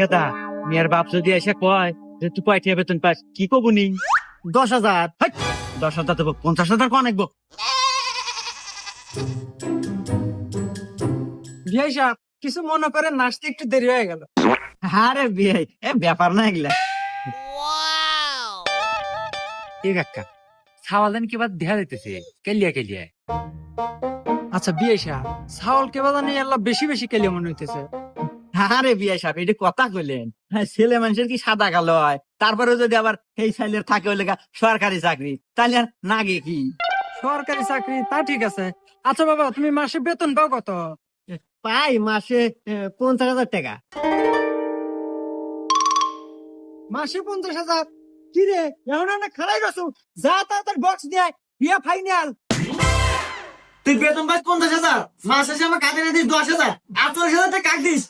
কথা মেয়ের বাপ যদি এসে কয় যে তুই কয়টা বেতন পাস কি কবু নি? 10,000। 10,000 দেবো, 50,000 কোন আনবো? বিয়াই সাহেব কিছু মনে করেন নাচতে একটু দেরি হয়ে গেল। আরে বিয়ে এ ব্যাপার না এগুলা। ঠিক একটা ছাওয়ালেন কি বাদ দেখা দিতেছে কেলিয়া কেলিয়া। আচ্ছা বিয়াই সাহেব ছাওল কে বাদা নিয়ে আল্লাহ বেশি বেশি কেলে মনে হইতেছে। আরে বিয়ে সাহেব এটা কথা কইলেন, হ্যাঁ, ছেলে মানুষের কি সাদা কালো হয়? তারপরে যদি আবার এই সাইলের থাকে ওই লেখা সরকারি চাকরি, তাহলে আর নাগে কি? সরকারি চাকরি তা ঠিক আছে। আচ্ছা বাবা তুমি মাসে বেতন পাও কত? পাই মাসে 50,000 টাকা। মাসে 50,000? কি রে এখন না খারাই গেছো, যা তাড়াতাড়ি বক্স দিয়ে বিয়া ফাইনাল। তুই বেতন পাস 50,000, মাস শেষে আমার কাজে না দিস 10,000, আর 40,000 টাকা কাক দিস।